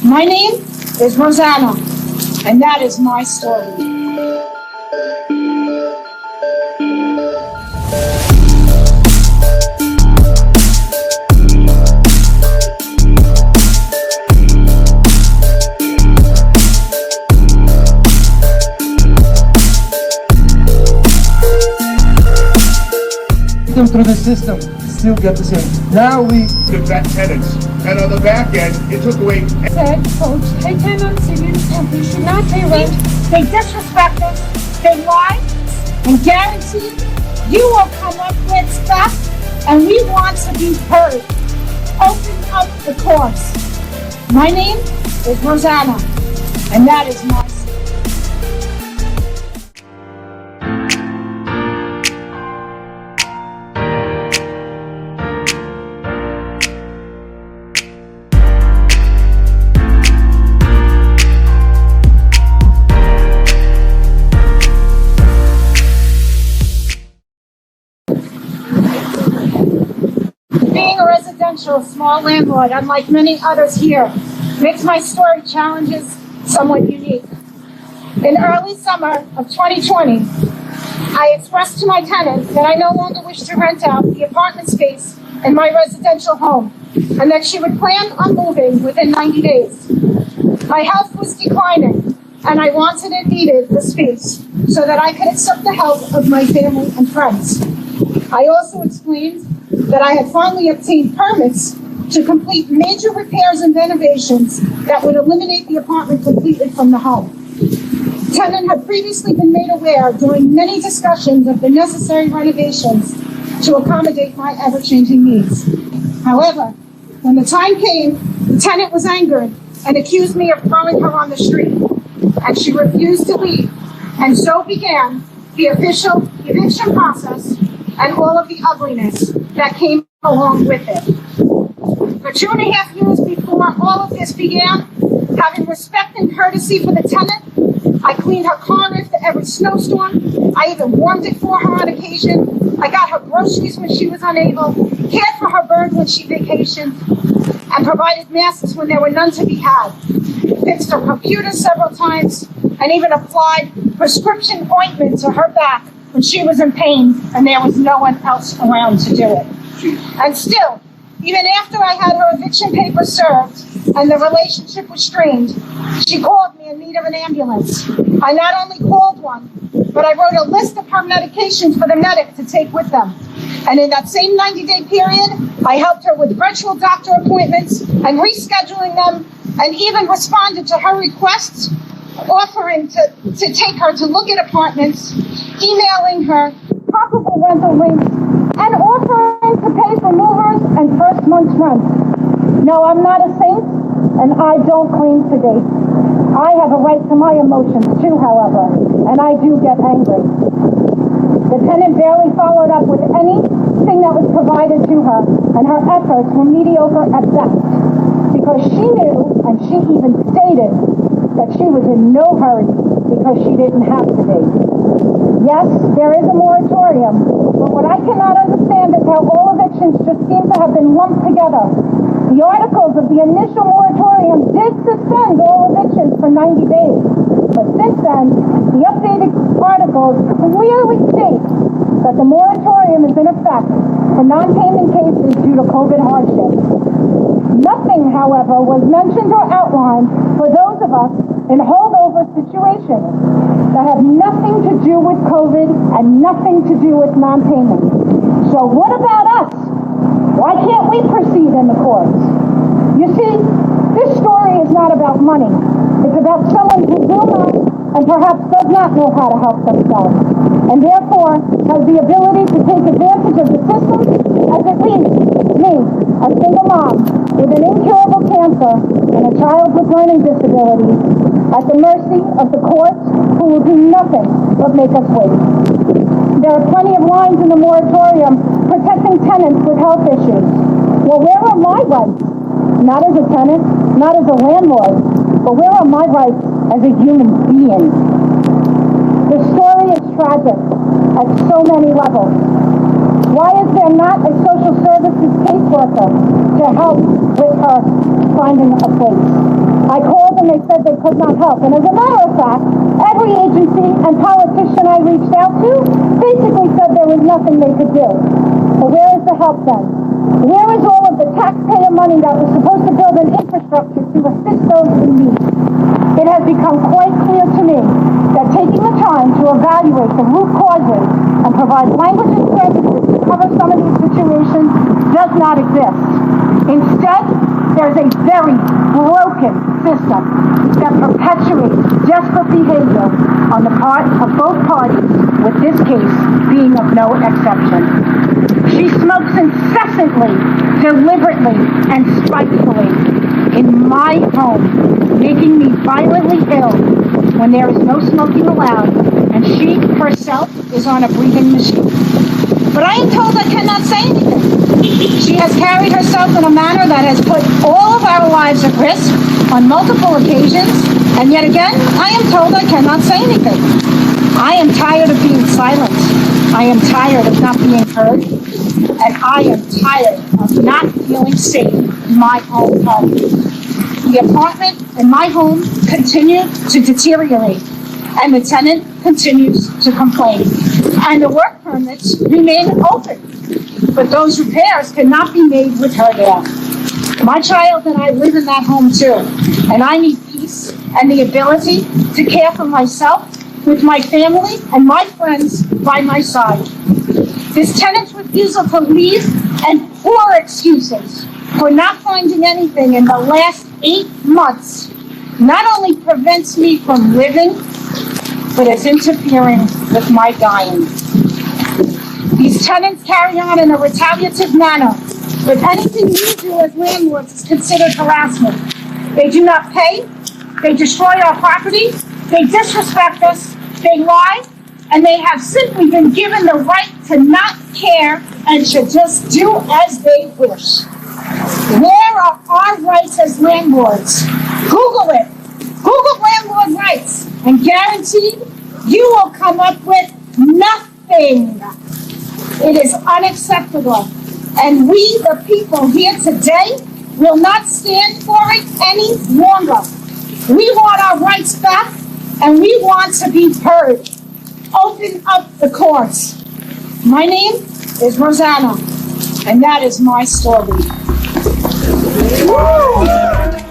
My name is Rosanna, and that is my story. Through the system, still get the same. Now we vet tenants, and on the back end, it took away. Said, Coach, hey tenants, you should not pay rent. They disrespect us, they lie, and guarantee you will come up with stuff, and we want to be heard. Open up the course. My name is Rosanna, and that is my story. Being a residential small landlord, unlike many others here, makes my story challenges somewhat unique. In early summer of 2020, I expressed to my tenant that I no longer wish to rent out the apartment space in my residential home, and that she would plan on moving within 90 days. My health was declining, and I wanted and needed the space so that I could accept the help of my family and friends. I also explained that I had finally obtained permits to complete major repairs and renovations that would eliminate the apartment completely from the home. The tenant had previously been made aware during many discussions of the necessary renovations to accommodate my ever-changing needs. However, when the time came, the tenant was angered and accused me of throwing her on the street, and she refused to leave, and so began the official eviction process and all of the ugliness that came along with it. For 2.5 years before all of this began, having respect and courtesy for the tenant, I cleaned her car after every snowstorm. I even warmed it for her on occasion. I got her groceries when she was unable, cared for her bird when she vacationed, and provided masks when there were none to be had. Fixed her computer several times, and even applied prescription ointment to her back when she was in pain and there was no one else around to do it. And still, even after I had her eviction papers served and the relationship was strained, she called me in need of an ambulance. I not only called one, but I wrote a list of her medications for the medic to take with them. And in that same 90-day period, I helped her with virtual doctor appointments and rescheduling them, and even responded to her requests, offering to take her to look at apartments, emailing her comparable rental links, and offering to pay for movers and first month's rent. No, I'm not a saint, and I don't claim to date. I have a right to my emotions too, however, and I do get angry. The tenant barely followed up with anything that was provided to her, and her efforts were mediocre at best, because she knew, and she even stated, that she was in no hurry because she didn't have to be. Yes, there is a moratorium, but what I cannot understand is how all evictions just seem to have been lumped together. The articles of the initial moratorium did suspend all evictions for 90 days, but since then, the updated articles clearly state that the moratorium is in effect for non-payment cases due to COVID hardship. Nothing, however, was mentioned or outlined for those of us in holdover situations that have nothing to do with COVID and nothing to do with non-payment. So what about us? Why can't we proceed in the courts? You see, this story is not about money. It's about someone who will not and perhaps does not know how to help themselves, and therefore has the ability to take advantage of the system as it leaves me, a single mom with an incurable cancer and a child with learning disabilities, at the mercy of the courts who will do nothing but make us wait. There are plenty of lines in the moratorium protecting tenants with health issues. Well, where are my rights? Not as a tenant, not as a landlord, but where are my rights as a human being? The story is tragic at so many levels. Why is there not a social services caseworker to help with her finding a place? I could not help. And as a matter of fact, every agency and politician I reached out to basically said there was nothing they could do. So where is the help then? Where is all of the taxpayer money that was supposed to build an infrastructure to assist those in need? It has become quite clear to me that taking the time to evaluate the root causes and provide language and services to cover some of these situations does not exist. Instead, there's a very broken system that perpetuates desperate behavior on the part of both parties, with this case being of no exception. She smokes incessantly, deliberately, and spitefully in my home, making me violently ill when there is no smoking allowed, and she herself is on a breathing machine. But I am told I cannot say anything. She has carried herself in a manner that has put all of our lives at risk on multiple occasions, and yet again, I am told I cannot say anything. I am tired of being silent. I am tired of not being heard, and I am tired of not feeling safe in my own home. The apartment in my home continued to deteriorate, and the tenant continues to complain. And the work permits remain open, but those repairs cannot be made with her there. My child and I live in that home too, and I need peace and the ability to care for myself with my family and my friends by my side. This tenant's refusal to leave and poor excuses for not finding anything in the last 8 months not only prevents me from living, but is interfering with my dying. These tenants carry on in a retaliative manner, but anything we do as landlords is considered harassment. They do not pay, they destroy our property, they disrespect us, they lie, and they have simply been given the right to not care and should just do as they wish. Where are our rights as landlords? Google it. Google Landlord Rights, and guaranteed you will come up with nothing. It is unacceptable, and we, the people here today, will not stand for it any longer. We want our rights back, and we want to be heard. Open up the courts. My name is Rosanna, and that is my story. Woo!